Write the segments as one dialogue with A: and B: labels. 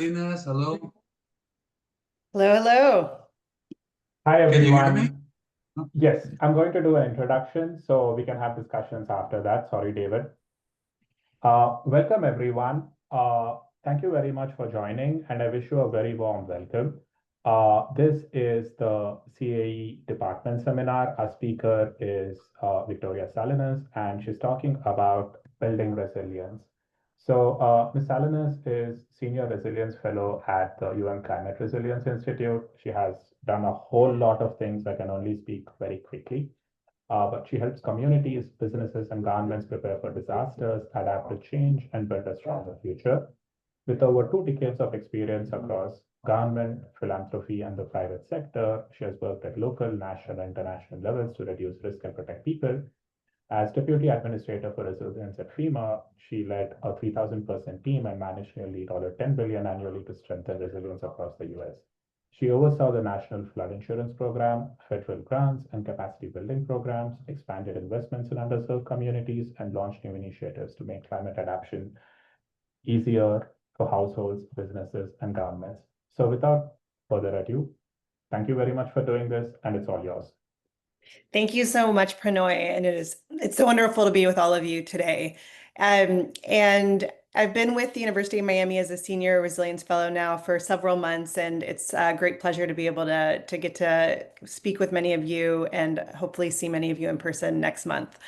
A: Salinas, hello.
B: Hello, hello.
C: Hi
A: Can you hear me?
C: everyone. Yes, I'm going to do an introduction so we can have discussions after that. Sorry, David. Welcome everyone. Thank you very much for joining, and I wish you a very warm welcome. This is the CAE department seminar. Our speaker is Victoria Salinas, and she's talking about building resilience. So, Ms. Salinas is Senior Resilience Fellow at the UN Climate Resilience Institute. She has done a whole lot of things. I can only speak very quickly. But she helps communities, businesses, and governments prepare for disasters, adapt to change, and build a stronger future. With over 2 decades of experience across government, philanthropy, and the private sector, she has worked at local, national, and international levels to reduce risk and protect people. As Deputy Administrator for Resilience at FEMA, she led a 3,000-person team and managed nearly $10 billion annually to strengthen resilience across the U.S. She oversaw the National Flood Insurance Program, federal grants and capacity building programs, expanded investments in underserved communities, and launched new initiatives to make climate adaptation easier for households, businesses, and governments. So without further ado, thank you very much for doing this, and it's all yours.
B: Thank you so much, Pranoy, and it's so wonderful to be with all of you today. And I've been with the University of Miami as a senior resilience fellow now for several months, and it's a great pleasure to be able to get to speak with many of you and hopefully see many of you in person next month.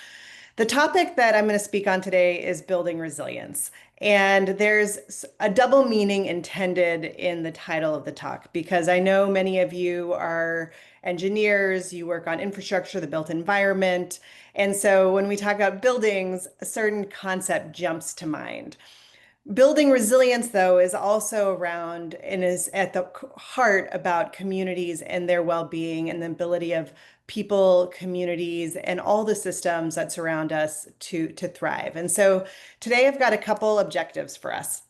B: The topic that I'm going to speak on today is building resilience. And there's a double meaning intended in the title of the talk, because I know many of you are engineers, you work on infrastructure, the built environment. And so when we talk about buildings, a certain concept jumps to mind. Building resilience, though, is also around and is at the heart about communities and their well-being and the ability of people, communities, and all the systems that surround us to thrive. And so today I've got a couple objectives for us.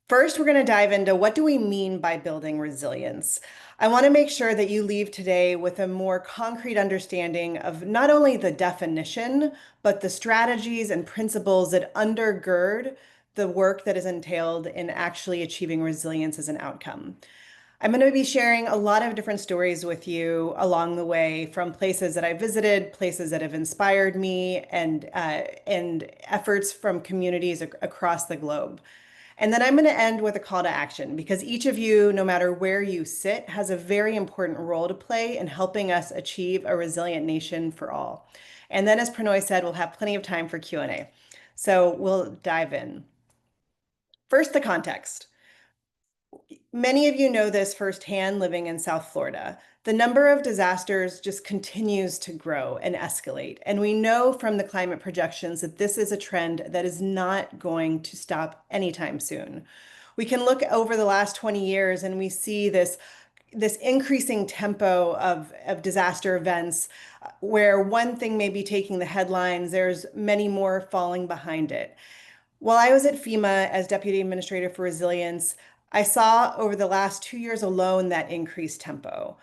B: First, we're going to dive into what do we mean by building resilience? I want to make sure that you leave today with a more concrete understanding of not only the definition, but the strategies and principles that undergird the work that is entailed in actually achieving resilience as an outcome. I'm going to be sharing a lot of different stories with you along the way, from places that I visited, places that have inspired me, and efforts from communities across the globe. And then I'm going to end with a call to action, because each of you, no matter where you sit, has a very important role to play in helping us achieve a resilient nation for all. And then, as Pranoy said, we'll have plenty of time for Q&A. So we'll dive in. First, the context. Many of you know this firsthand living in South Florida. The number of disasters just continues to grow and escalate. And we know from the climate projections that this is a trend that is not going to stop anytime soon. We can look over the last 20 years and we see this increasing tempo of disaster events where one thing may be taking the headlines, there's many more falling behind it. While I was at FEMA as Deputy Administrator for Resilience, I saw over the last 2 years alone that increased tempo.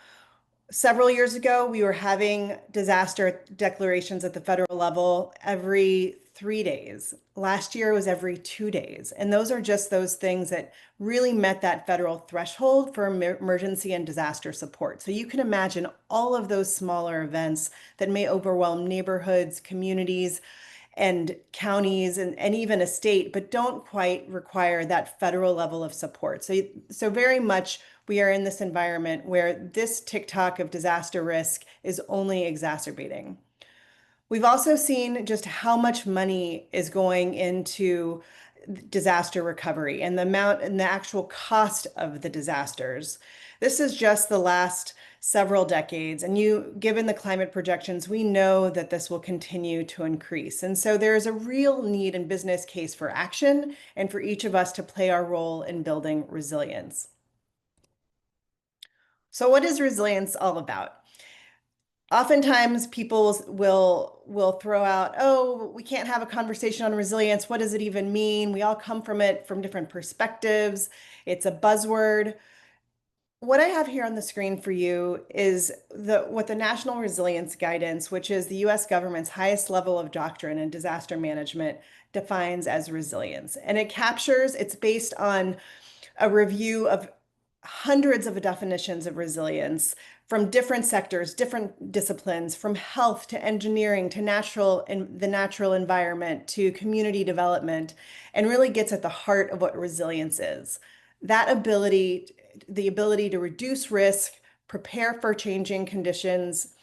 B: Several years ago, we were having disaster declarations at the federal level every 3 days. Last year was every 2 days. And those are just those things that really met that federal threshold for emergency and disaster support. So you can imagine all of those smaller events that may overwhelm neighborhoods, communities, and counties and even a state, but don't quite require that federal level of support. So very much we are in this environment where this tick-tock of disaster risk is only exacerbating. We've also seen just how much money is going into disaster recovery and the amount and the actual cost of the disasters. This is just the last several decades. And given the climate projections, we know that this will continue to increase. And so there is a real need and business case for action and for each of us to play our role in building resilience. So what is resilience all about? Oftentimes people will throw out, oh, we can't have a conversation on resilience. What does it even mean? We all come from it from different perspectives. It's a buzzword. What I have here on the screen for you is what the National Resilience Guidance, which is the US government's highest level of doctrine in disaster management, defines as resilience. And it's based on a review of hundreds of definitions of resilience from different sectors, different disciplines, from health to engineering to the natural environment to community development, and really gets at the heart of what resilience is. That ability, the ability to reduce risk, prepare for changing conditions,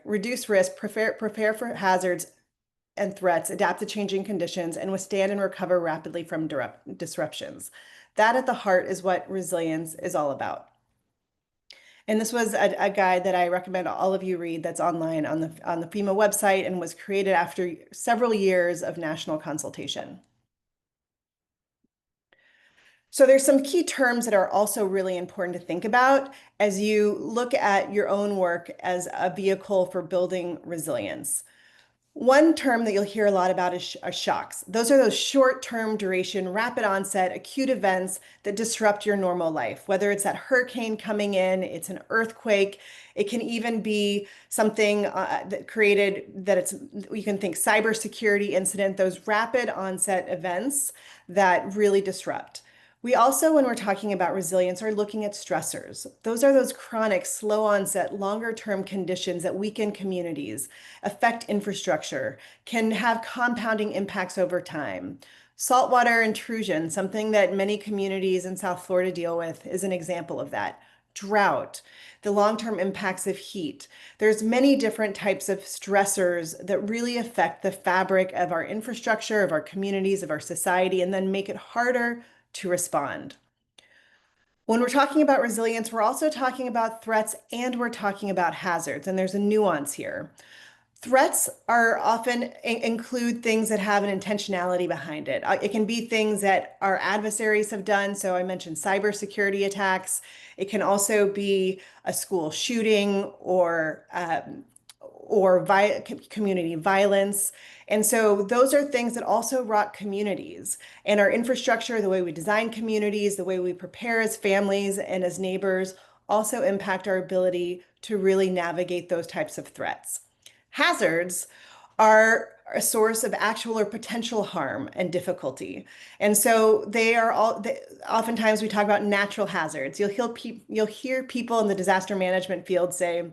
B: reduce risk, prepare for hazards and threats, adapt to changing conditions, and withstand and recover rapidly from disruptions. That at the heart is what resilience is all about. And this was a guide that I recommend all of you read that's online on the FEMA website and was created after several years of national consultation. So there's some key terms that are also really important to think about as you look at your own work as a vehicle for building resilience. One term that you'll hear a lot about are shocks. Those are those short-term duration, rapid onset, acute events that disrupt your normal life. Whether it's that hurricane coming in, it's an earthquake, it can even be something you can think cybersecurity incident, those rapid onset events that really disrupt. We also, when we're talking about resilience, are looking at stressors. Those are those chronic, slow onset, longer term conditions that weaken communities, affect infrastructure, can have compounding impacts over time. Saltwater intrusion, something that many communities in South Florida deal with, is an example of that. Drought, the long-term impacts of heat. There's many different types of stressors that really affect the fabric of our infrastructure, of our communities, of our society, and then make it harder to respond. When we're talking about resilience, we're also talking about threats and we're talking about hazards, and there's a nuance here. Threats are often include things that have an intentionality behind it. It can be things that our adversaries have done. So I mentioned cybersecurity attacks. It can also be a school shooting or community violence. And so those are things that also rock communities and our infrastructure, the way we design communities, the way we prepare as families and as neighbors also impact our ability to really navigate those types of threats. Hazards are a source of actual or potential harm and difficulty. And so oftentimes we talk about natural hazards. You'll hear people in the disaster management field say,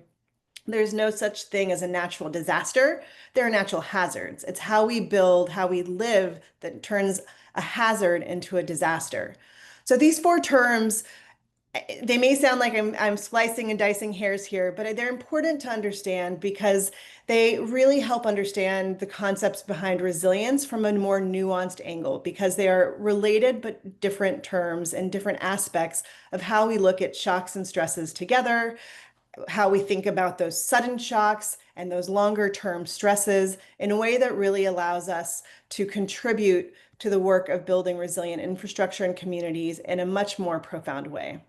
B: there's no such thing as a natural disaster. There are natural hazards. It's how we build, how we live that turns a hazard into a disaster. So these four terms, they may sound like I'm slicing and dicing hairs here, but they're important to understand because they really help understand the concepts behind resilience from a more nuanced angle because they are related but different terms and different aspects of how we look at shocks and stresses together, how we think about those sudden shocks and those longer term stresses in a way that really allows us to contribute to the work of building resilient infrastructure and communities in a much more profound way.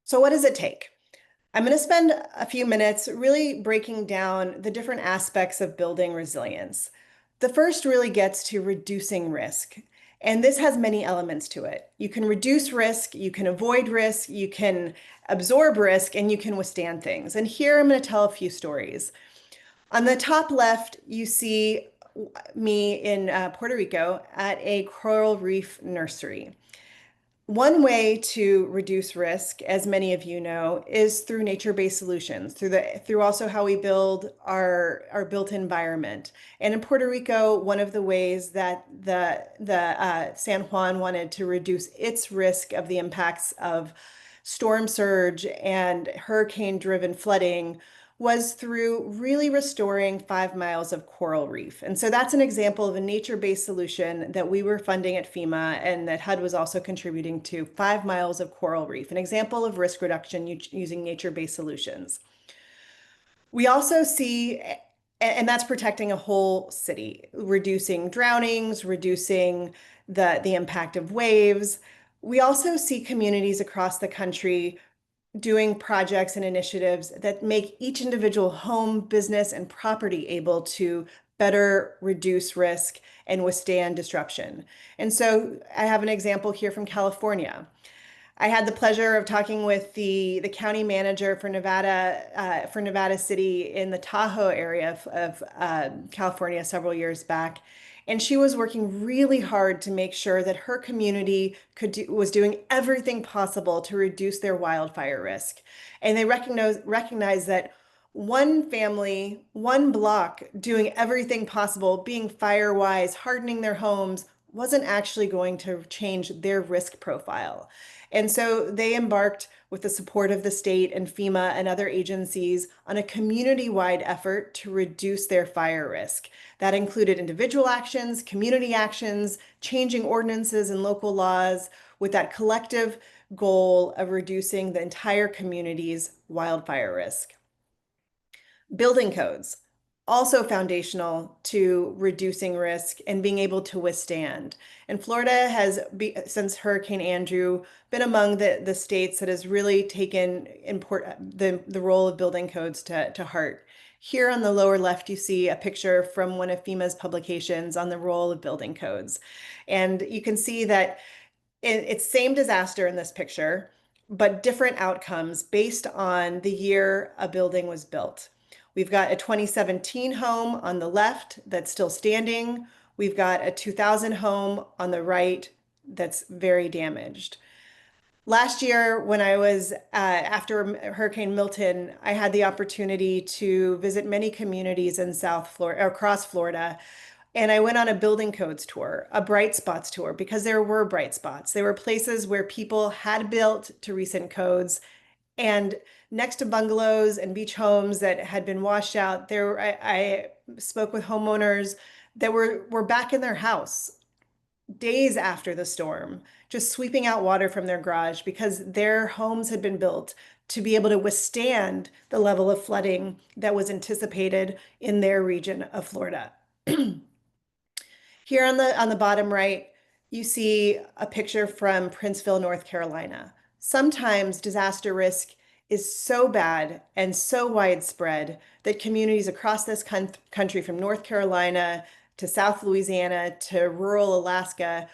B: So what does it take? I'm going to spend a few minutes really breaking down the different aspects of building resilience. The first really gets to reducing risk. And this has many elements to it. You can reduce risk, you can avoid risk, you can absorb risk, and you can withstand things. And here I'm going to tell a few stories. On the top left, you see me in Puerto Rico at a coral reef nursery. One way to reduce risk, as many of you know, is through nature-based solutions, through also how we build our built environment. And in Puerto Rico, one of the ways that the San Juan wanted to reduce its risk of the impacts of storm surge and hurricane-driven flooding was through really restoring 5 miles of coral reef. And so that's an example of a nature-based solution that we were funding at FEMA and that HUD was also contributing to 5 miles of coral reef, an example of risk reduction using nature-based solutions. We also see, and that's protecting a whole city, reducing drownings, reducing the impact of waves. We also see communities across the country doing projects and initiatives that make each individual home, business, and property able to better reduce risk and withstand disruption. And so I have an example here from California. I had the pleasure of talking with the county manager for Nevada City in the Tahoe area of California several years back, and she was working really hard to make sure that her community was doing everything possible to reduce their wildfire risk. And they recognize that one family, one block, doing everything possible, being fire wise, hardening their homes, wasn't actually going to change their risk profile. And so they embarked with the support of the state and FEMA and other agencies on a community-wide effort to reduce their fire risk. That included individual actions, community actions, changing ordinances and local laws with that collective goal of reducing the entire community's wildfire risk. Building codes, also foundational to reducing risk and being able to withstand. And Florida has, since Hurricane Andrew, been among the states that has really taken the role of building codes to heart. Here on the lower left, you see a picture from one of FEMA's publications on the role of building codes. And you can see that it's same disaster in this picture, but different outcomes based on the year a building was built. We've got a 2017 home on the left that's still standing. We've got a 2000 home on the right that's very damaged. Last year, when I was after Hurricane Milton, I had the opportunity to visit many communities in South Florida, across Florida, and I went on a building codes tour, a bright spots tour, because there were bright spots. There were places where people had built to recent codes, and next to bungalows and beach homes that had been washed out, I spoke with homeowners that were back in their house days after the storm, just sweeping out water from their garage because their homes had been built to be able to withstand the level of flooding that was anticipated in their region of Florida. Here on the bottom right, you see a picture from Princeville, North Carolina. Sometimes disaster risk is so bad and so widespread that communities across this country, from North Carolina to South Louisiana to rural Alaska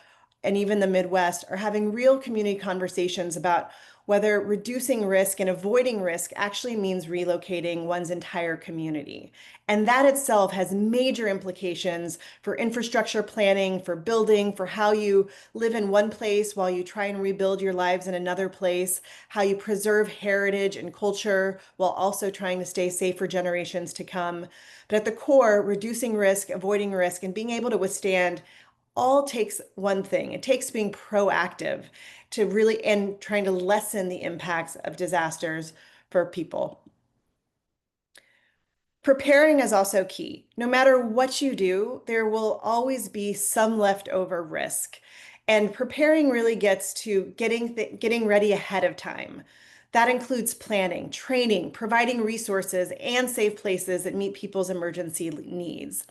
B: and even the Midwest, are having real community conversations about whether reducing risk and avoiding risk actually means relocating one's entire community. And that itself has major implications for infrastructure planning, for building, for how you live in one place while you try and rebuild your lives in another place, how you preserve heritage and culture while also trying to stay safe for generations to come. But at the core, reducing risk, avoiding risk, and being able to withstand all takes one thing. It takes being proactive to really and trying to lessen the impacts of disasters for people. Preparing is also key. No matter what you do, there will always be some leftover risk. And preparing really gets to getting ready ahead of time. That includes planning, training, providing resources, and safe places that meet people's emergency needs.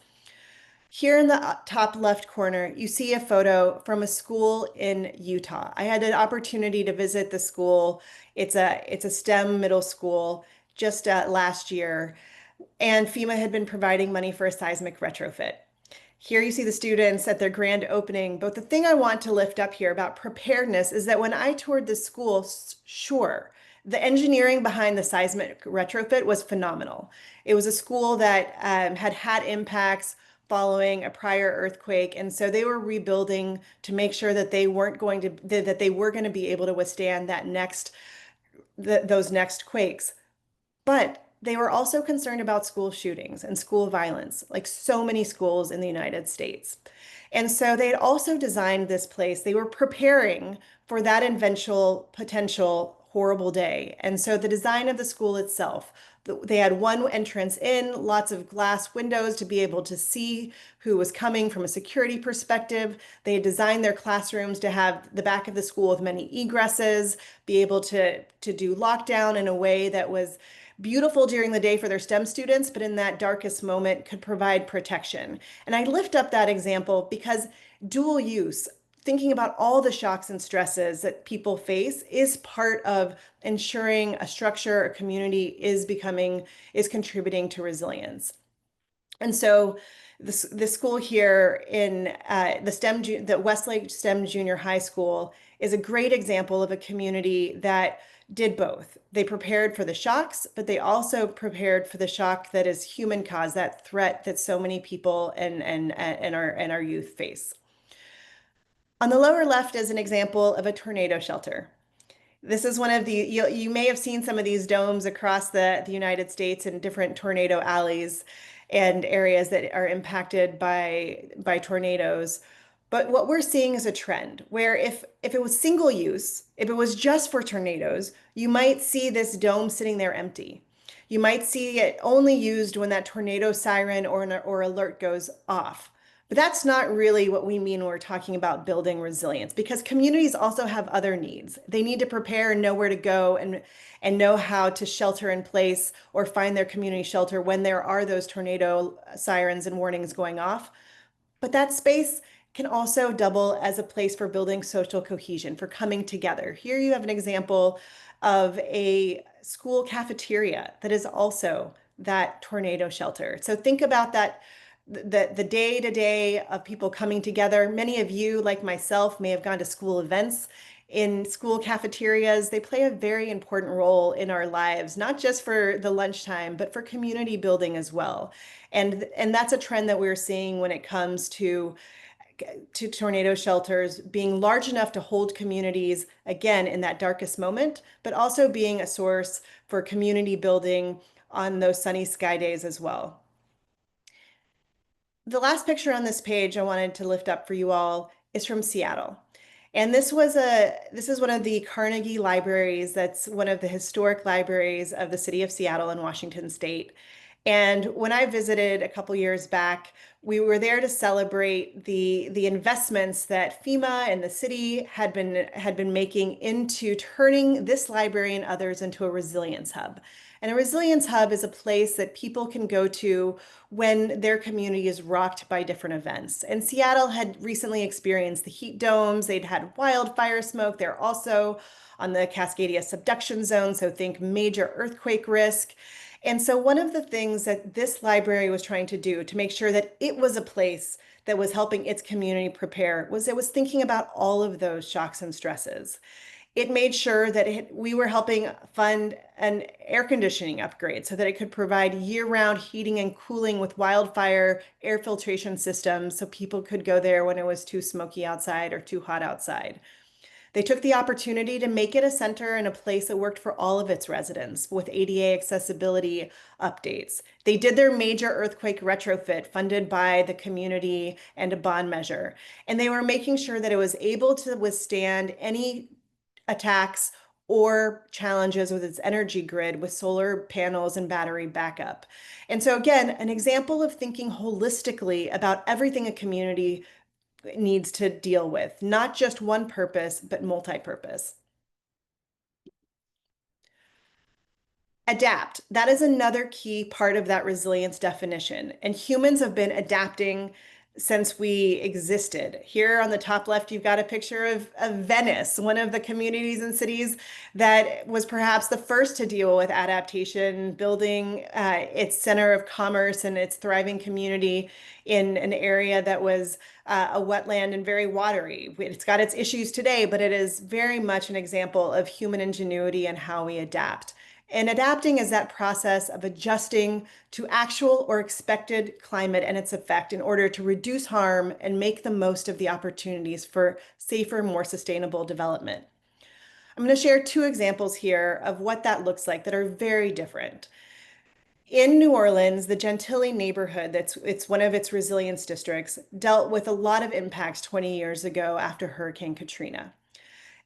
B: Here in the top left corner, you see a photo from a school in Utah. I had an opportunity to visit the school. It's a STEM middle school just last year, and FEMA had been providing money for a seismic retrofit. Here you see the students at their grand opening. But the thing I want to lift up here about preparedness is that when I toured the school, sure, the engineering behind the seismic retrofit was phenomenal. It was a school that had had impacts following a prior earthquake, and so they were rebuilding to make sure that they weren't going to that they were going to be able to withstand those next quakes. But they were also concerned about school shootings and school violence, like so many schools in the United States. And so they had also designed this place. They were preparing for that eventual potential horrible day. And so the design of the school itself, they had one entrance in, lots of glass windows to be able to see who was coming from a security perspective. They had designed their classrooms to have the back of the school with many egresses, be able to do lockdown in a way that was beautiful during the day for their STEM students, but in that darkest moment could provide protection. And I lift up that example because dual use, thinking about all the shocks and stresses that people face, is part of ensuring a structure, a community is contributing to resilience. And so The school here in the Westlake STEM Junior High School is a great example of a community that did both. They prepared for the shocks, but they also prepared for the shock that is human caused, that threat that so many people and our youth face. On the lower left is an example of a tornado shelter. This is one of you may have seen some of these domes across the United States in different tornado alleys and areas that are impacted by tornadoes. But what we're seeing is a trend where if it was single use, if it was just for tornadoes, you might see this dome sitting there empty. You might see it only used when that tornado siren or alert goes off. But that's not really what we mean when we're talking about building resilience, because communities also have other needs. They need to prepare and know where to go and know how to shelter in place or find their community shelter when there are those tornado sirens and warnings going off. But that space can also double as a place for building social cohesion, for coming together. Here you have an example of a school cafeteria that is also that tornado shelter. So think about that, the day to day of people coming together. Many of you, like myself, may have gone to school events in school cafeterias. They play a very important role in our lives, not just for the lunchtime, but for community building as well. And that's a trend that we're seeing when it comes to tornado shelters being large enough to hold communities again in that darkest moment, but also being a source for community building on those sunny sky days as well. The last picture on this page I wanted to lift up for you all is from Seattle. And this is one of the Carnegie libraries. That's one of the historic libraries of the city of Seattle in Washington State. And when I visited a couple years back, we were there to celebrate the investments that FEMA and the city had been making into turning this library and others into a resilience hub. And a resilience hub is a place that people can go to when their community is rocked by different events. And Seattle had recently experienced the heat domes. They'd had wildfire smoke. They're also on the Cascadia subduction zone, so think major earthquake risk. And so one of the things that this library was trying to do to make sure that it was a place that was helping its community prepare was it was thinking about all of those shocks and stresses. It made sure that we were helping fund an air conditioning upgrade so that it could provide year-round heating and cooling with wildfire air filtration systems so people could go there when it was too smoky outside or too hot outside. They took the opportunity to make it a center and a place that worked for all of its residents with ADA accessibility updates. They did their major earthquake retrofit funded by the community and a bond measure. And they were making sure that it was able to withstand any attacks or challenges with its energy grid with solar panels and battery backup. And so again, an example of thinking holistically about everything a community needs to deal with, not just one purpose, but multi-purpose. Adapt. That is another key part of that resilience definition. And humans have been adapting since we existed. Here on the top left, you've got a picture of Venice, one of the communities and cities that was perhaps the first to deal with adaptation, building its center of commerce and its thriving community in an area that was a wetland and very watery. It's got its issues today, but it is very much an example of human ingenuity and how we adapt. And adapting is that process of adjusting to actual or expected climate and its effect in order to reduce harm and make the most of the opportunities for safer, more sustainable development. I'm going to share two examples here of what that looks like that are very different. In New Orleans, the Gentilly neighborhood, it's one of its resilience districts, dealt with a lot of impacts 20 years ago after Hurricane Katrina.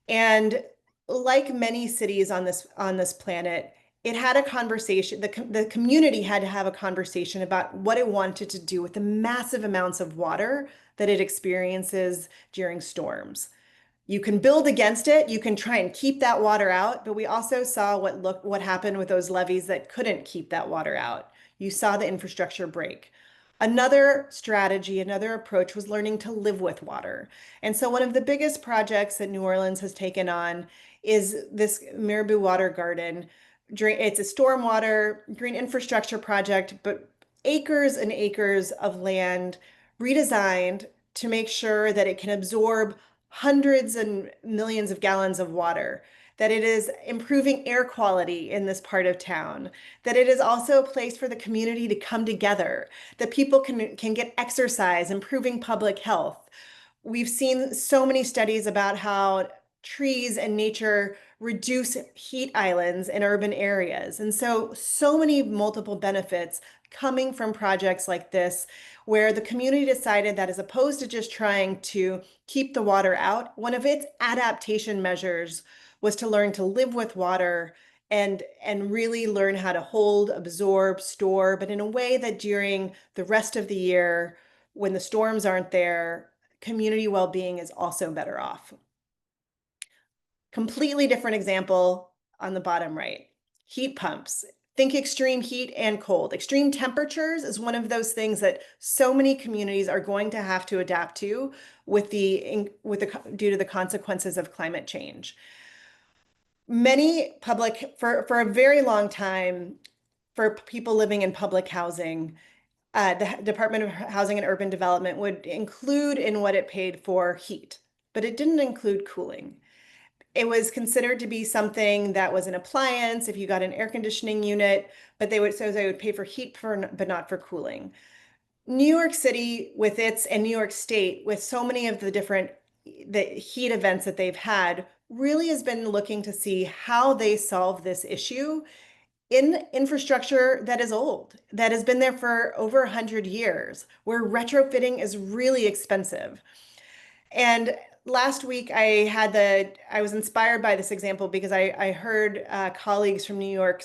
B: And like many cities on this planet, it had a conversation, the community had to have a conversation about what it wanted to do with the massive amounts of water that it experiences during storms. You can build against it, you can try and keep that water out, but we also saw what happened with those levees that couldn't keep that water out. You saw the infrastructure break. Another strategy, another approach was learning to live with water. And so one of the biggest projects that New Orleans has taken on is this Mirabeau Water Garden. It's a stormwater green infrastructure project, but acres and acres of land redesigned to make sure that it can absorb hundreds and millions of gallons of water, that it is improving air quality in this part of town, that it is also a place for the community to come together, that people can get exercise, improving public health. We've seen so many studies about how trees and nature reduce heat islands in urban areas. And so many multiple benefits coming from projects like this, where the community decided that as opposed to just trying to keep the water out, one of its adaptation measures was to learn to live with water and really learn how to hold, absorb, store, but in a way that during the rest of the year, when the storms aren't there, community well-being is also better off. Completely different example on the bottom right. Heat pumps. Think extreme heat and cold. Extreme temperatures is one of those things that so many communities are going to have to adapt to due to the consequences of climate change. Many public, for a very long time, for people living in public housing, the Department of Housing and Urban Development would include in what it paid for heat, but it didn't include cooling. It was considered to be something that was an appliance if you got an air conditioning unit, but they would pay for heat but not for cooling. New York City with its and New York State with so many of the heat events that they've had really has been looking to see how they solve this issue in infrastructure that is old, that has been there for over 100 years, where retrofitting is really expensive. And last week I was inspired by this example because I heard colleagues from New York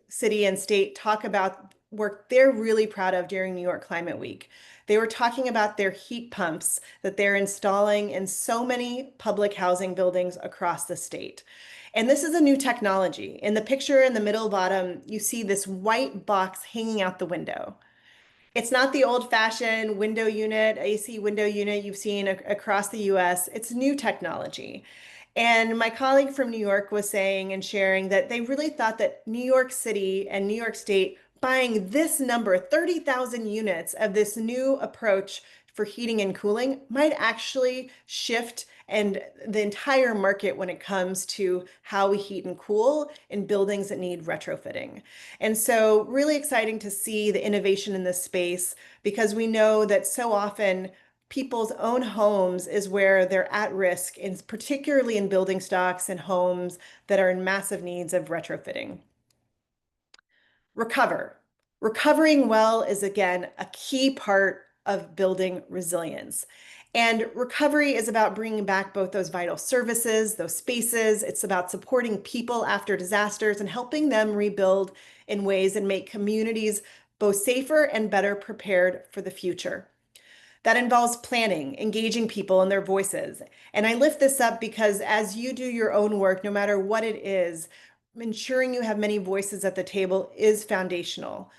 B: City and state talk about work they're really proud of during New York Climate Week. They were talking about their heat pumps that they're installing in so many public housing buildings across the state. And this is a new technology. In the picture in the middle bottom, you see this white box hanging out the window. It's not the old-fashioned window unit, AC window unit you've seen across the US. It's new technology. And my colleague from New York was saying and sharing that they really thought that New York City and New York State buying this number, 30,000 units of this new approach for heating and cooling might actually shift and the entire market when it comes to how we heat and cool in buildings that need retrofitting. And so really exciting to see the innovation in this space because we know that so often people's own homes is where they're at risk, and particularly in building stocks and homes that are in massive needs of retrofitting. Recover. Recovering well is, again, a key part of building resilience. And recovery is about bringing back both those vital services, those spaces. It's about supporting people after disasters and helping them rebuild in ways that make communities both safer and better prepared for the future. That involves planning, engaging people and their voices. And I lift this up because as you do your own work, no matter what it is, ensuring you have many voices at the table is foundational.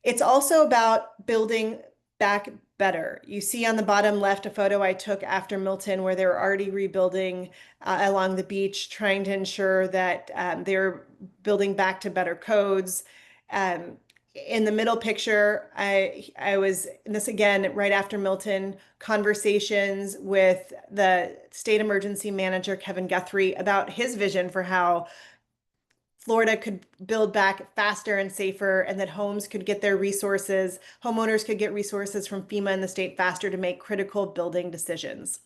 B: It's also about building back better. You see on the bottom left a photo I took after Milton where they're already rebuilding along the beach, trying to ensure that they're building back to better codes. Um, in the middle picture, I was, and this again, right after Milton, conversations with the state emergency manager, Kevin Guthrie, about his vision for how Florida could build back faster and safer, and that homes could get their resources, homeowners could get resources from FEMA and the state faster to make critical building decisions.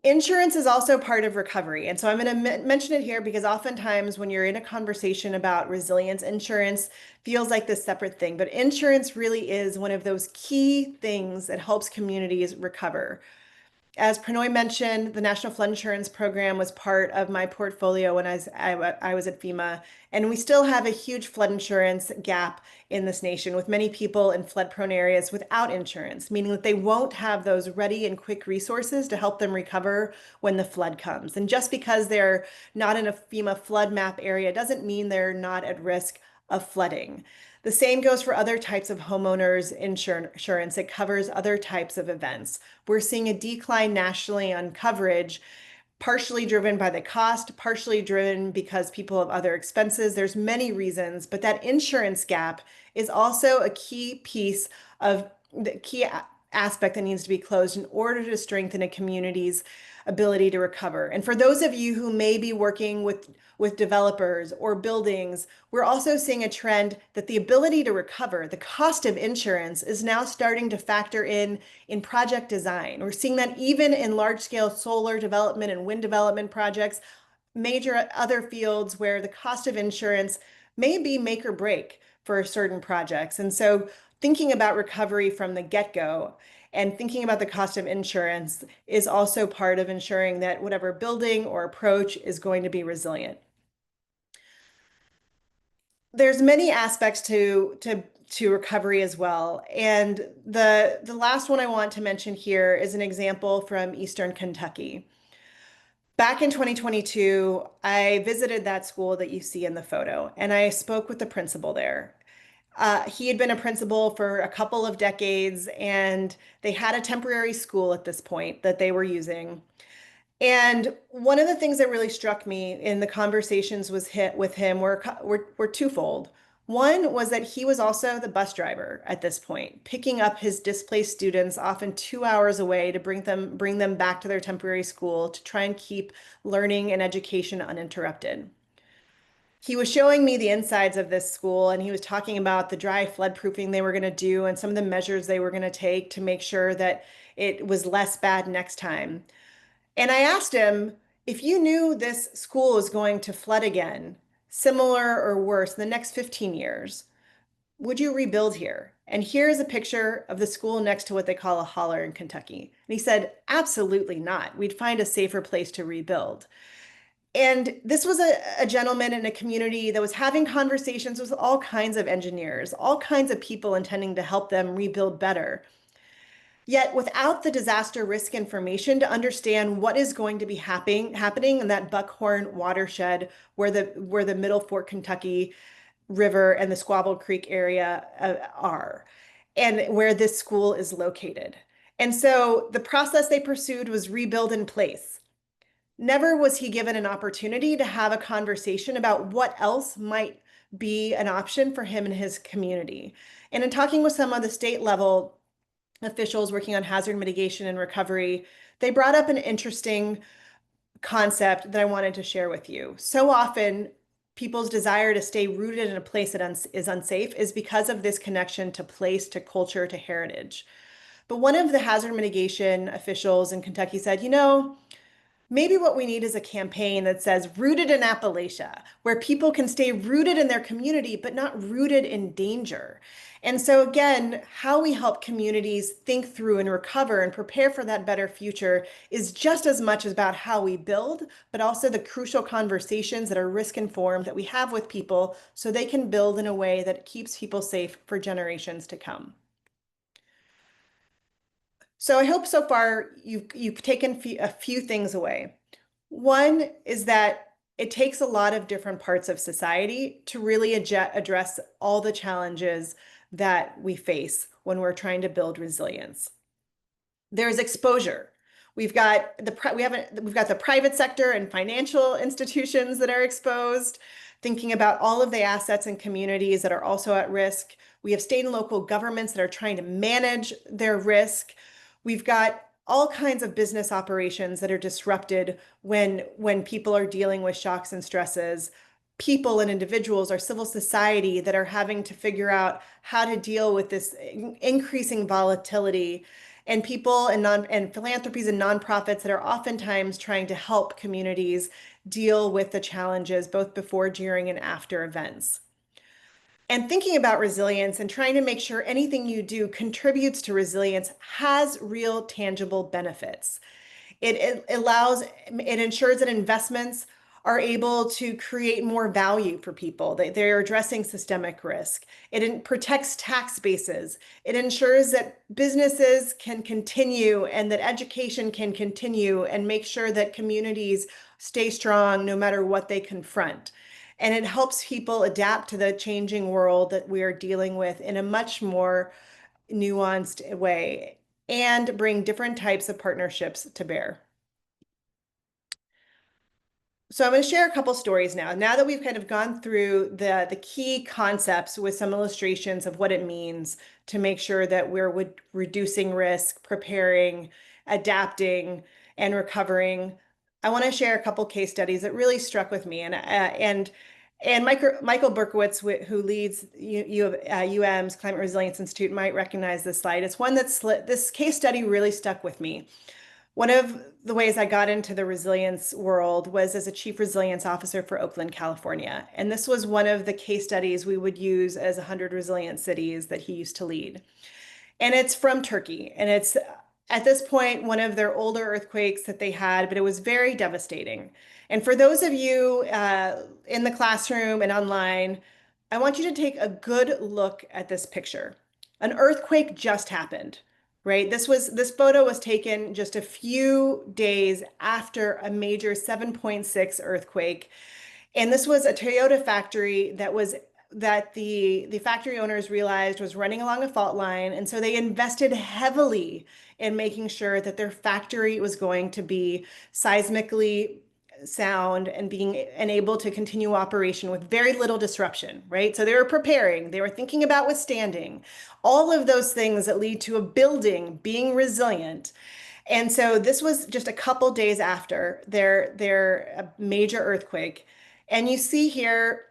B: Insurance is also part of recovery. And so I'm going to mention it here because oftentimes when you're in a conversation about resilience, insurance feels like this separate thing. But insurance really is one of those key things that helps communities recover. As Pranoy mentioned, the National Flood Insurance Program was part of my portfolio when I was at FEMA, and we still have a huge flood insurance gap in this nation with many people in flood-prone areas without insurance, meaning that they won't have those ready and quick resources to help them recover when the flood comes. And just because they're not in a FEMA flood map area doesn't mean they're not at risk of flooding. The same goes for other types of homeowners insurance. It covers other types of events. We're seeing a decline nationally on coverage partially driven by the cost, partially driven because people have other expenses. There's many reasons, but that insurance gap is also a key piece of the aspect that needs to be closed in order to strengthen a community's ability to recover. And for those of you who may be working with developers or buildings, we're also seeing a trend that the ability to recover, the cost of insurance, is now starting to factor in project design. We're seeing that even in large scale solar development and wind development projects, major other fields where the cost of insurance may be make or break for certain projects. And so thinking about recovery from the get-go and thinking about the cost of insurance is also part of ensuring that whatever building or approach is going to be resilient. There's many aspects to recovery as well. And the last one I want to mention here is an example from Eastern Kentucky. Back in 2022, I visited that school that you see in the photo, and I spoke with the principal there. He had been a principal for a couple of decades, and they had a temporary school at this point that they were using. And one of the things that really struck me in the conversations was hit with him were twofold. One was that he was also the bus driver at this point, picking up his displaced students often 2 hours away to bring them back to their temporary school to try and keep learning and education uninterrupted. He was showing me the insides of this school, and he was talking about the dry floodproofing they were going to do and some of the measures they were going to take to make sure that it was less bad next time. And I asked him, if you knew this school was going to flood again, similar or worse, in the next 15 years, would you rebuild here? And here's a picture of the school next to what they call a holler in Kentucky. And he said, absolutely not. We'd find a safer place to rebuild. And this was a gentleman in a community that was having conversations with all kinds of engineers, all kinds of people intending to help them rebuild better. Yet without the disaster risk information to understand what is going to be happening in that Buckhorn watershed where the Middle Fork Kentucky River and the Squabble Creek area are, and where this school is located. And so the process they pursued was rebuild in place. Never was he given an opportunity to have a conversation about what else might be an option for him and his community. And in talking with some of the state level officials working on hazard mitigation and recovery, they brought up an interesting concept that I wanted to share with you. So often, people's desire to stay rooted in a place that is unsafe is because of this connection to place, to culture, to heritage. But one of the hazard mitigation officials in Kentucky said, maybe what we need is a campaign that says rooted in Appalachia, where people can stay rooted in their community, but not rooted in danger. And so, again, how we help communities think through and recover and prepare for that better future is just as much about how we build, but also the crucial conversations that are risk informed that we have with people so they can build in a way that keeps people safe for generations to come. So I hope so far you've taken a few things away. One is that it takes a lot of different parts of society to really address all the challenges that we face when we're trying to build resilience. There's exposure. We've got the private sector and financial institutions that are exposed, thinking about all of the assets and communities that are also at risk. We have state and local governments that are trying to manage their risk. We've got all kinds of business operations that are disrupted when people are dealing with shocks and stresses. People and individuals, our civil society, that are having to figure out how to deal with this increasing volatility, and people and philanthropies and nonprofits that are oftentimes trying to help communities deal with the challenges both before, during, and after events. And thinking about resilience and trying to make sure anything you do contributes to resilience has real tangible benefits. It ensures that investments are able to create more value for people. They're addressing systemic risk. It protects tax bases. It ensures that businesses can continue and that education can continue and make sure that communities stay strong no matter what they confront. And it helps people adapt to the changing world that we are dealing with in a much more nuanced way and bring different types of partnerships to bear. So I'm going to share a couple stories now. Now that we've kind of gone through the key concepts with some illustrations of what it means to make sure that we're reducing risk, preparing, adapting, and recovering, I want to share a couple case studies that really struck with me. And Michael Berkowitz, who leads UM's Climate Resilience Institute, might recognize this slide. It's one this case study really stuck with me. One of the ways I got into the resilience world was as a chief resilience officer for Oakland, California. And this was one of the case studies we would use as 100 resilient cities that he used to lead. And it's from Turkey. And it's at this point one of their older earthquakes that they had, but it was very devastating. And for those of you in the classroom and online, I want you to take a good look at this picture. An earthquake just happened, right? This photo was taken just a few days after a major 7.6 earthquake. And this was a Toyota factory that the factory owners realized was running along a fault line. And so they invested heavily in making sure that their factory was going to be seismically sound and able to continue operation with very little disruption, right? So they were preparing, they were thinking about withstanding, all of those things that lead to a building being resilient. And so this was just a couple days after their major earthquake. And you see here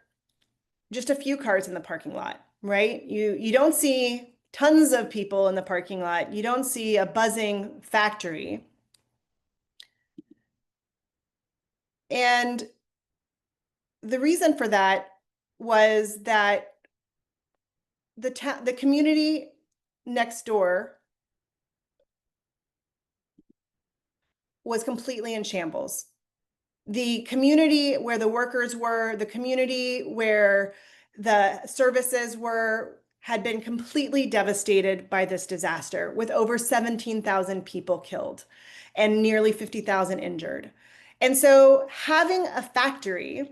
B: just a few cars in the parking lot, right? You don't see tons of people in the parking lot. You don't see a buzzing factory. And the reason for that was that the community next door was completely in shambles. The community where the workers were, the community where the services were, had been completely devastated by this disaster, with over 17,000 people killed and nearly 50,000 injured. And so having a factory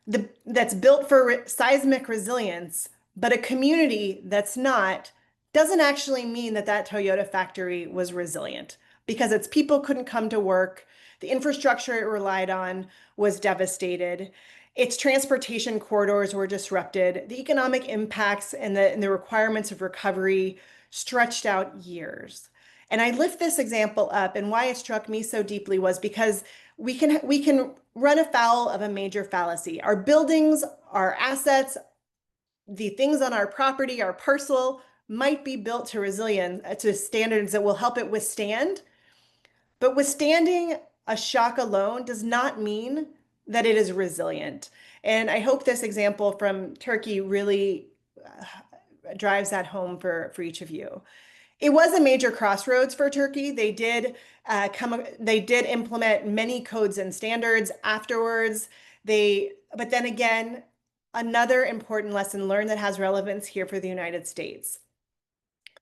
B: that's built for seismic resilience, but a community that's not, doesn't actually mean that that Toyota factory was resilient because its people couldn't come to work. The infrastructure it relied on was devastated. Its transportation corridors were disrupted. The economic impacts and the requirements of recovery stretched out years. And I lift this example up, and why it struck me so deeply was because we can run afoul of a major fallacy. Our buildings, our assets, the things on our property, our parcel might be built to resilient to standards that will help it withstand, but withstanding a shock alone does not mean that it is resilient. And I hope this example from Turkey really drives that home for each of you. It was a major crossroads for Turkey. They did implement many codes and standards afterwards. But then again, another important lesson learned that has relevance here for the United States.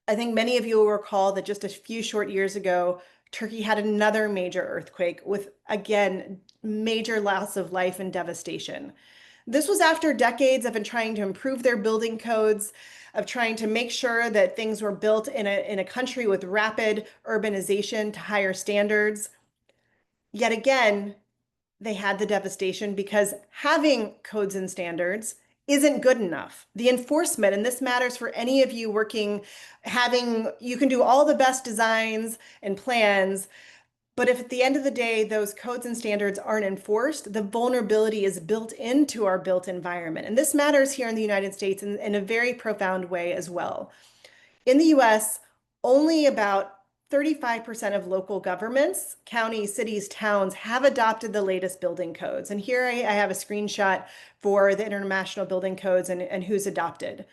B: I think many of you will recall that just a few short years ago, Turkey had another major earthquake with, again, major loss of life and devastation. This was after decades of trying to improve their building codes, of trying to make sure that things were built in a country with rapid urbanization to higher standards. Yet again, they had the devastation because having codes and standards isn't good enough. The enforcement, and this matters for any of you working, you can do all the best designs and plans, but if at the end of the day, those codes and standards aren't enforced, the vulnerability is built into our built environment. And this matters here in the United States in a very profound way as well. In the US, only about 35% of local governments, counties, cities, towns have adopted the latest building codes. And here I have a screenshot for the International Building Codes and who's adopted.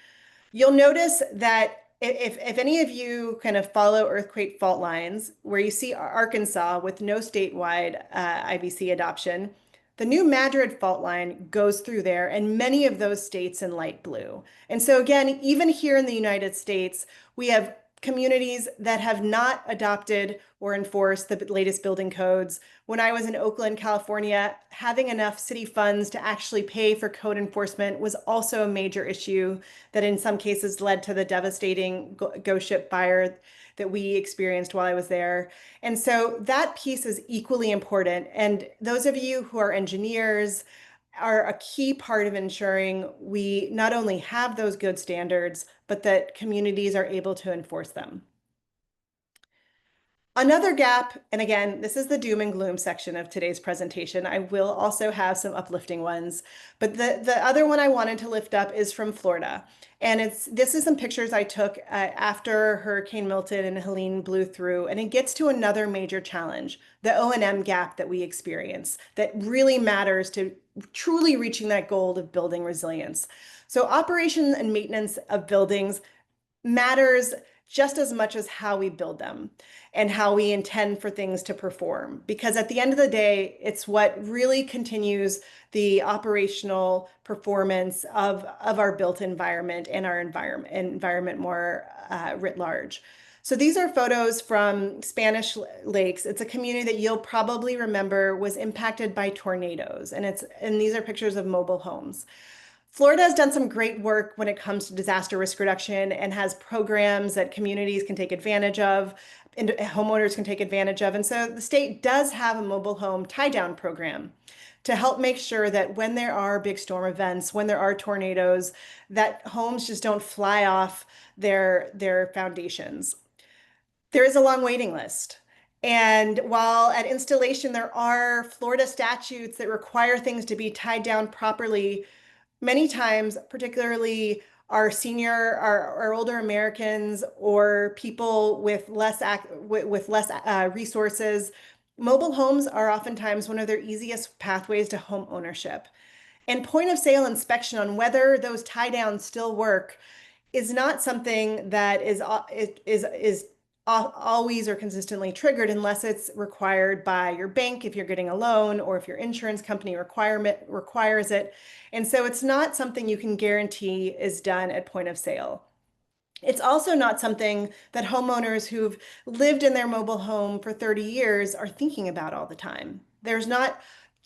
B: You'll notice that if any of you kind of follow earthquake fault lines, where you see Arkansas with no statewide IBC adoption, the new Madrid fault line goes through there, and many of those states in light blue. And so again, even here in the United States, we have communities that have not adopted or enforced the latest building codes. When I was in Oakland, California, having enough city funds to actually pay for code enforcement was also a major issue that in some cases led to the devastating ghost ship fire that we experienced while I was there. And so that piece is equally important. And those of you who are engineers are a key part of ensuring we not only have those good standards, but that communities are able to enforce them. Another gap, and again, this is the doom and gloom section of today's presentation. I will also have some uplifting ones, but the other one I wanted to lift up is from Florida. And this is some pictures I took after Hurricane Milton and Helene blew through, and it gets to another major challenge, the O&M gap that we experience that really matters to truly reaching that goal of building resilience. So operation and maintenance of buildings matters just as much as how we build them and how we intend for things to perform. Because at the end of the day, it's what really continues the operational performance of our built environment and our environment more writ large. So these are photos from Spanish Lakes. It's a community that you'll probably remember was impacted by tornadoes, and these are pictures of mobile homes. Florida has done some great work when it comes to disaster risk reduction and has programs that communities can take advantage of and homeowners can take advantage of. And so the state does have a mobile home tie down program to help make sure that when there are big storm events, when there are tornadoes, that homes just don't fly off their foundations. There is a long waiting list. And while at installation, there are Florida statutes that require things to be tied down properly, many times, particularly our older Americans or people with less resources, mobile homes are oftentimes one of their easiest pathways to home ownership. And point of sale inspection on whether those tie downs still work is not something that is always or consistently triggered unless it's required by your bank if you're getting a loan or if your insurance company requires it. And so it's not something you can guarantee is done at point of sale. It's also not something that homeowners who've lived in their mobile home for 30 years are thinking about all the time. There's not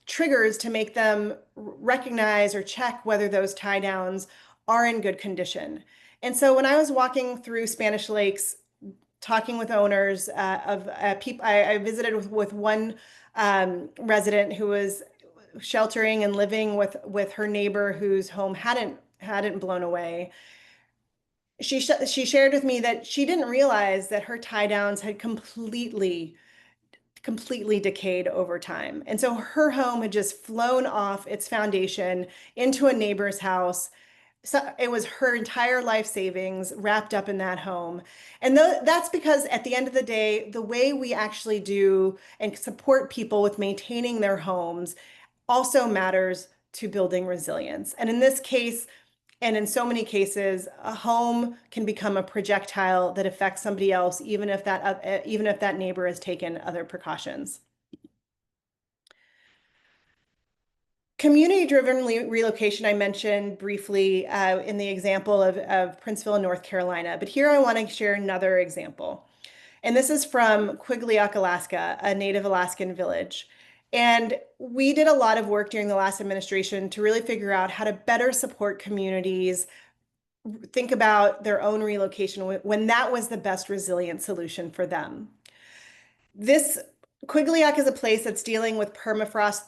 B: triggers to make them recognize or check whether those tie downs are in good condition. And so when I was walking through Spanish Lakes, talking with owners of people, I visited with one resident who was sheltering and living with her neighbor whose home hadn't blown away. She shared with me that she didn't realize that her tie downs had completely decayed over time. And so her home had just flown off its foundation into a neighbor's house. So it was her entire life savings wrapped up in that home. And that's because at the end of the day, the way we actually do and support people with maintaining their homes also matters to building resilience. And in this case, and in so many cases, a home can become a projectile that affects somebody else, even if that neighbor has taken other precautions. Community-driven relocation, I mentioned briefly in the example of Princeville, North Carolina, but here I want to share another example. And this is from Quigleok, Alaska, a Native Alaskan village. And we did a lot of work during the last administration to really figure out how to better support communities think about their own relocation when that was the best resilient solution for them. This Quigleok is a place that's dealing with permafrost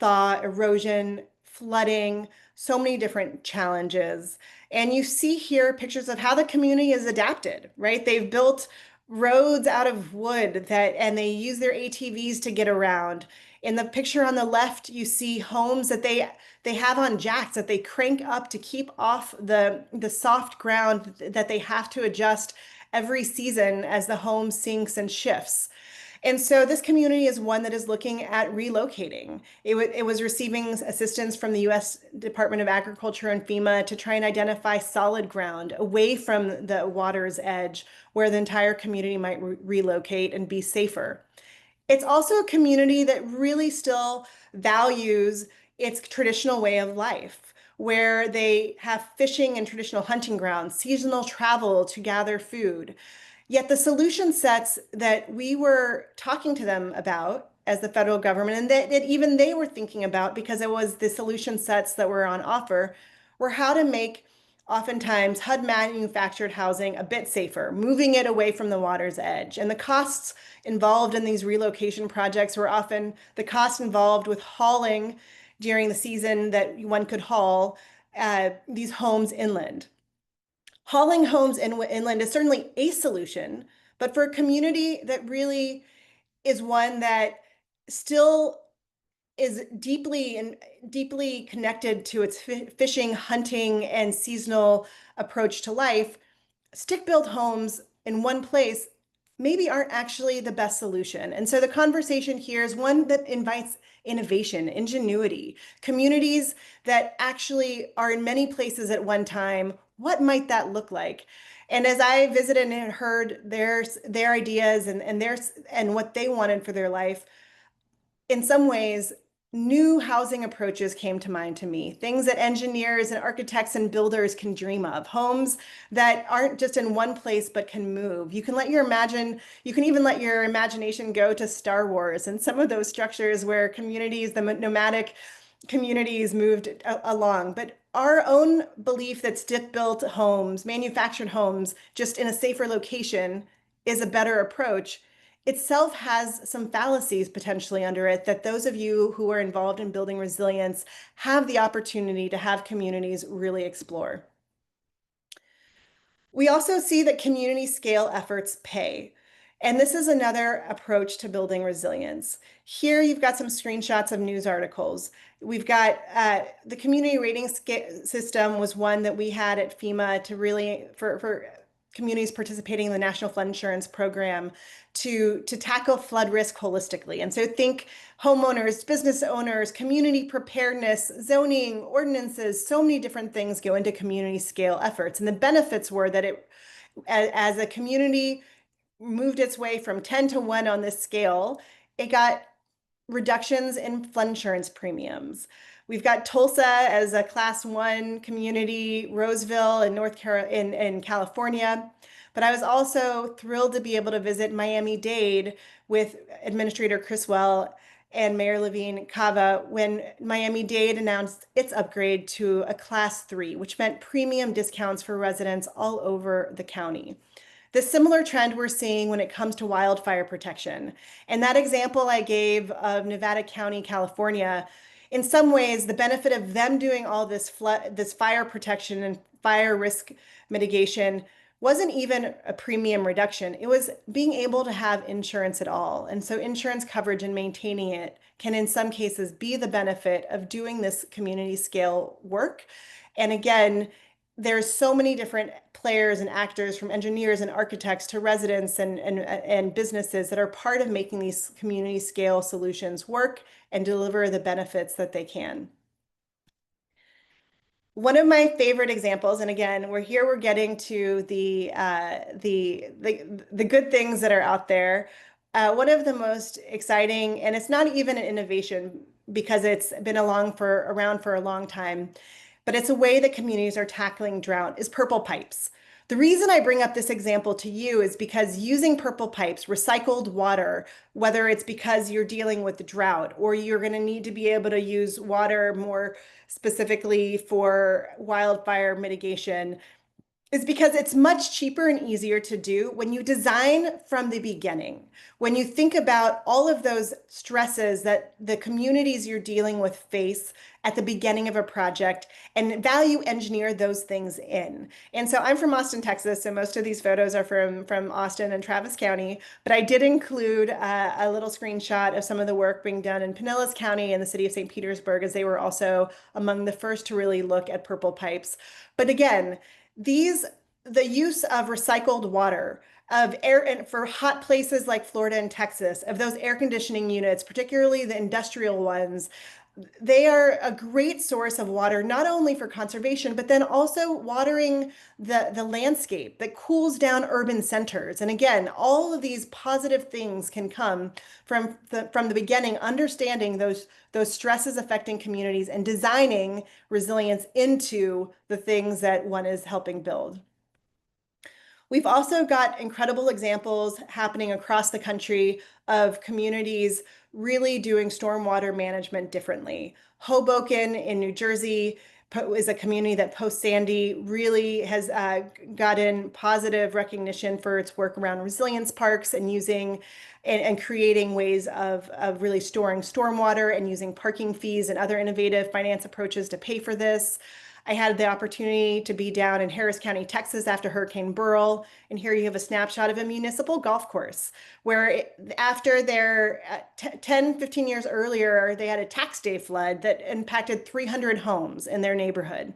B: thaw, erosion, flooding, so many different challenges. And you see here pictures of how the community is adapted, right? They've built roads out of wood and they use their ATVs to get around. In the picture on the left, you see homes that they have on jacks that they crank up to keep off the soft ground that they have to adjust every season as the home sinks and shifts. And so this community is one that is looking at relocating. It was receiving assistance from the U.S. Department of Agriculture and FEMA to try and identify solid ground away from the water's edge where the entire community might relocate and be safer. It's also a community that really still values its traditional way of life, where they have fishing and traditional hunting grounds, seasonal travel to gather food. Yet the solution sets that we were talking to them about as the federal government, and that even they were thinking about because it was the solution sets that were on offer, were how to make oftentimes HUD manufactured housing a bit safer, moving it away from the water's edge. And the costs involved in these relocation projects were often the cost involved with hauling during the season that one could haul these homes inland. Hauling homes inland is certainly a solution, but for a community that really is one that still is deeply connected to its fishing, hunting, and seasonal approach to life, stick-built homes in one place maybe aren't actually the best solution. And so the conversation here is one that invites innovation, ingenuity, communities that actually are in many places at one time. What might that look like? And as I visited and heard their ideas and what they wanted for their life, in some ways, new housing approaches came to mind to me. Things that engineers and architects and builders can dream of. Homes that aren't just in one place but can move. You can even let your imagination go to Star Wars and some of those structures where communities, the nomadic communities moved along. But our own belief that stick-built homes, manufactured homes, just in a safer location is a better approach itself has some fallacies potentially under it that those of you who are involved in building resilience have the opportunity to have communities really explore. We also see that community scale efforts pay. And this is another approach to building resilience. Here you've got some screenshots of news articles. We've got the community rating system was one that we had at FEMA to really, for communities participating in the National Flood Insurance Program to tackle flood risk holistically. And so think homeowners, business owners, community preparedness, zoning, ordinances, so many different things go into community scale efforts. And the benefits were that as a community moved its way from 10 to 1 on this scale, it got reductions in flood insurance premiums. We've got Tulsa as a class 1 community, Roseville in California. But I was also thrilled to be able to visit Miami-Dade with Administrator Criswell and Mayor Levine Cava when Miami-Dade announced its upgrade to a class 3, which meant premium discounts for residents all over the county. The similar trend we're seeing when it comes to wildfire protection. And that example I gave of Nevada County, California, in some ways, the benefit of them doing all this fire protection and fire risk mitigation wasn't even a premium reduction. It was being able to have insurance at all. And so insurance coverage and maintaining it can in some cases be the benefit of doing this community scale work. And again, there's so many different players and actors from engineers and architects to residents and businesses that are part of making these community scale solutions work and deliver the benefits that they can. One of my favorite examples, and again, we're getting to the good things that are out there. One of the most exciting, and it's not even an innovation because it's been around for a long time, but it's a way that communities are tackling drought is purple pipes. The reason I bring up this example to you is because using purple pipes, recycled water, whether it's because you're dealing with the drought or you're going to need to be able to use water more specifically for wildfire mitigation, is because it's much cheaper and easier to do when you design from the beginning. When you think about all of those stresses that the communities you're dealing with face at the beginning of a project and value engineer those things in. And so I'm from Austin, Texas, so most of these photos are from Austin and Travis County, but I did include a little screenshot of some of the work being done in Pinellas County and the city of St. Petersburg, as they were also among the first to really look at purple pipes. But again, the use of recycled water, of air, and for hot places like Florida and Texas, of those air conditioning units, particularly the industrial ones, they are a great source of water, not only for conservation, but then also watering the landscape that cools down urban centers. And again, all of these positive things can come from the beginning, understanding those stresses affecting communities and designing resilience into the things that one is helping build. We've also got incredible examples happening across the country of communities really doing stormwater management differently. Hoboken in New Jersey is a community that post Sandy really has gotten positive recognition for its work around resilience parks and using and creating ways of really storing stormwater and using parking fees and other innovative finance approaches to pay for this. I had the opportunity to be down in Harris County, Texas after Hurricane Beryl, and here you have a snapshot of a municipal golf course where after their 10, 15 years earlier, they had a tax day flood that impacted 300 homes in their neighborhood.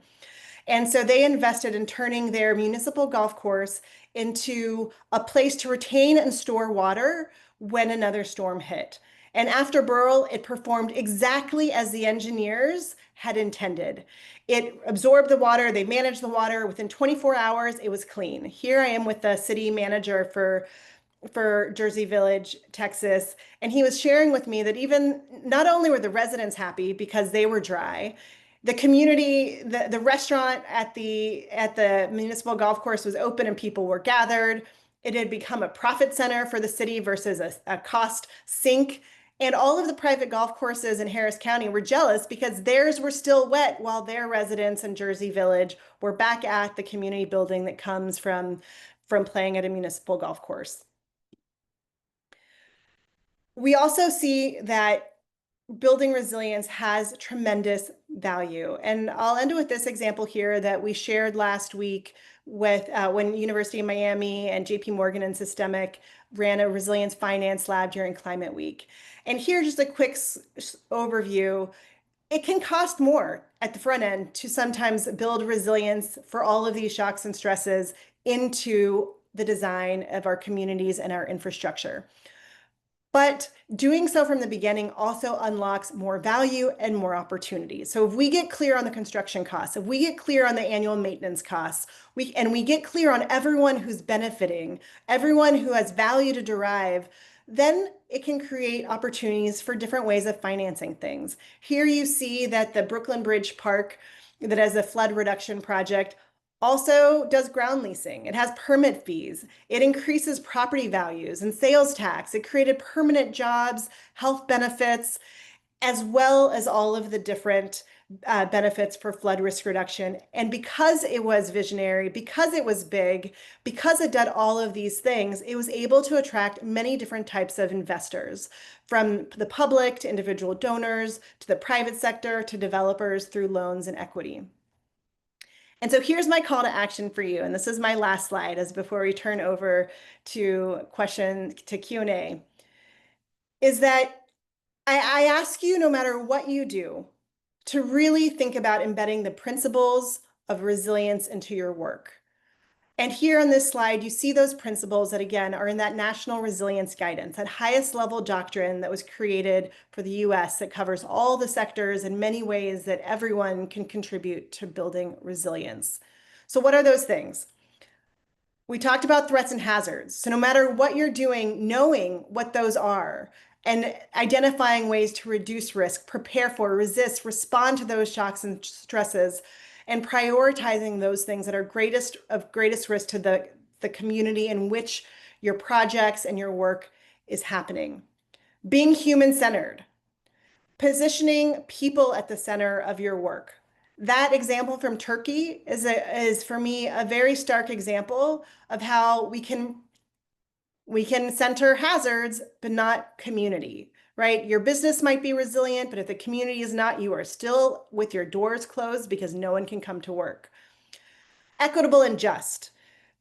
B: And so they invested in turning their municipal golf course into a place to retain and store water when another storm hit. And after Beryl, it performed exactly as the engineers had intended. It absorbed the water, they managed the water. Within 24 hours, it was clean. Here I am with the city manager for Jersey Village, Texas. And he was sharing with me that even not only were the residents happy because they were dry, the community, the restaurant at the municipal golf course was open and people were gathered. It had become a profit center for the city versus a cost sink. And all of the private golf courses in Harris County were jealous because theirs were still wet while their residents in Jersey Village were back at the community building that comes from playing at a municipal golf course. We also see that building resilience has tremendous value. And I'll end with this example here that we shared last week with when University of Miami and JP Morgan and Systemic ran a resilience finance lab during Climate Week. And here, just a quick overview. It can cost more at the front end to sometimes build resilience for all of these shocks and stresses into the design of our communities and our infrastructure. But doing so from the beginning also unlocks more value and more opportunities. So if we get clear on the construction costs, if we get clear on the annual maintenance costs, we get clear on everyone who's benefiting, everyone who has value to derive, then it can create opportunities for different ways of financing things. Here you see that the Brooklyn Bridge Park, that has a flood reduction project, also does ground leasing. It has permit fees. It increases property values and sales tax. It created permanent jobs, health benefits, as well as all of the different benefits for flood risk reduction. And because it was visionary, because it was big, because it did all of these things, it was able to attract many different types of investors, from the public to individual donors, to the private sector, to developers through loans and equity. And so here's my call to action for you. And this is my last slide as before we turn over to Q&A, is that I ask you, no matter what you do, to really think about embedding the principles of resilience into your work. And here on this slide, you see those principles that, again, are in that National Resilience Guidance, that highest level doctrine that was created for the US that covers all the sectors in many ways that everyone can contribute to building resilience. So what are those things? We talked about threats and hazards. So no matter what you're doing, knowing what those are and identifying ways to reduce risk, prepare for, resist, respond to those shocks and stresses, and prioritizing those things that are of greatest risk to the community in which your projects and your work is happening. Being human-centered, positioning people at the center of your work. That example from Turkey is for me a very stark example of how we can center hazards, but not community, right? Your business might be resilient, but if the community is not, you are still with your doors closed because no one can come to work. Equitable and just.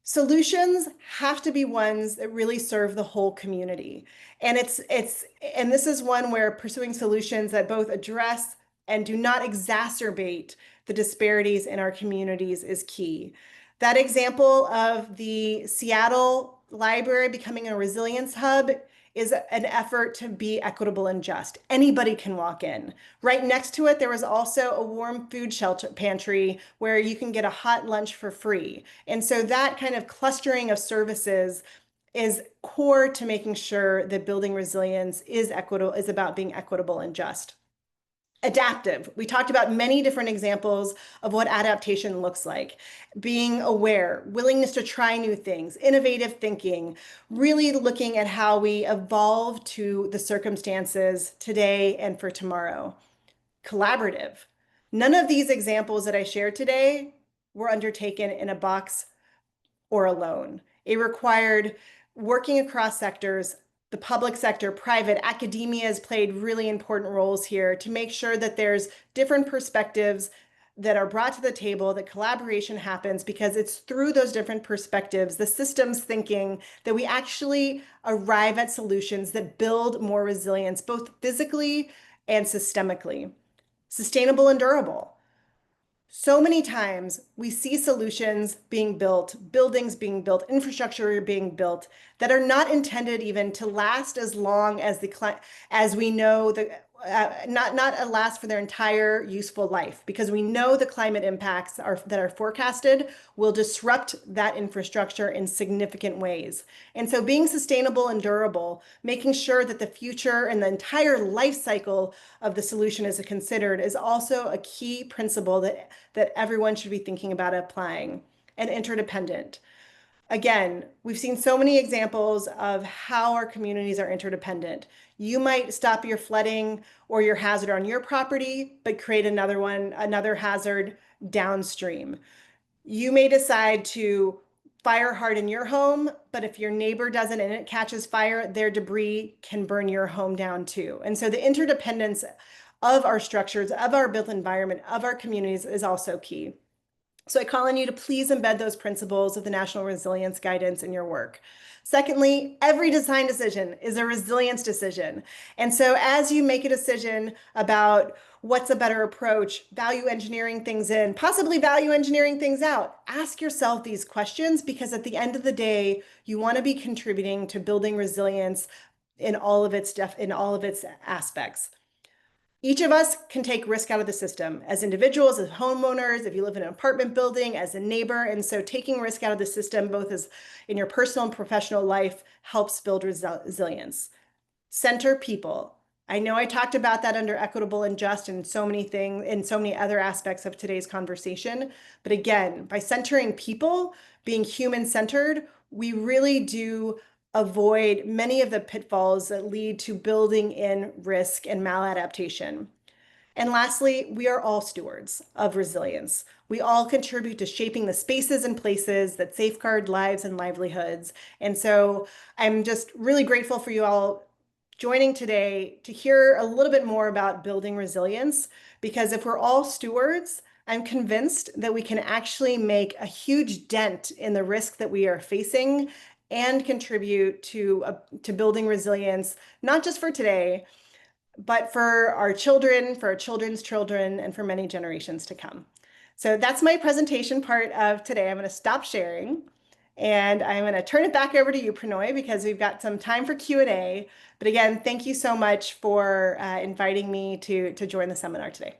B: Solutions have to be ones that really serve the whole community. And this is one where pursuing solutions that both address and do not exacerbate the disparities in our communities is key. That example of the Seattle Library becoming a resilience hub is an effort to be equitable and just. Anybody can walk in. Right next to it, there was also a warm food shelter pantry where you can get a hot lunch for free. And so that kind of clustering of services is core to making sure that building resilience is about being equitable and just. Adaptive. We talked about many different examples of what adaptation looks like. Being aware, willingness to try new things, innovative thinking, really looking at how we evolve to the circumstances today and for tomorrow. Collaborative. None of these examples that I shared today were undertaken in a box or alone. It required working across sectors. The public sector, private, academia has played really important roles here to make sure that there's different perspectives that are brought to the table, that collaboration happens, because it's through those different perspectives, the systems thinking, that we actually arrive at solutions that build more resilience, both physically and systemically, sustainable and durable. So many times we see solutions being built, buildings being built, infrastructure being built that are not intended even to last as long as as we know the not last for their entire useful life, because we know the climate impacts that are forecasted will disrupt that infrastructure in significant ways. And so being sustainable and durable, making sure that the future and the entire life cycle of the solution is considered, is also a key principle that everyone should be thinking about applying, and interdependent. Again, we've seen so many examples of how our communities are interdependent. You might stop your flooding or your hazard on your property, but create another hazard downstream. You may decide to fire harden your home, but if your neighbor doesn't and it catches fire, their debris can burn your home down too. And so the interdependence of our structures, of our built environment, of our communities is also key. So I call on you to please embed those principles of the National Resilience Guidance in your work. Secondly, every design decision is a resilience decision. And so as you make a decision about what's a better approach, value engineering things in, possibly value engineering things out, ask yourself these questions, because at the end of the day, you want to be contributing to building resilience in all of its aspects. Each of us can take risk out of the system as individuals, as homeowners, if you live in an apartment building, as a neighbor. And so taking risk out of the system, both as in your personal and professional life, helps build resilience. Center people. I know I talked about that under equitable and just and so many things in so many other aspects of today's conversation. But again, by centering people, being human centered, we really do avoid many of the pitfalls that lead to building in risk and maladaptation. And lastly, we are all stewards of resilience. We all contribute to shaping the spaces and places that safeguard lives and livelihoods. And so I'm just really grateful for you all joining today to hear a little bit more about building resilience, because if we're all stewards, I'm convinced that we can actually make a huge dent in the risk that we are facing and contribute to building resilience, not just for today, but for our children, for our children's children, and for many generations to come. So that's my presentation part of today. I'm going to stop sharing and I'm going to turn it back over to you, Pranoy, because we've got some time for Q&A. But again, thank you so much for inviting me to join the seminar today.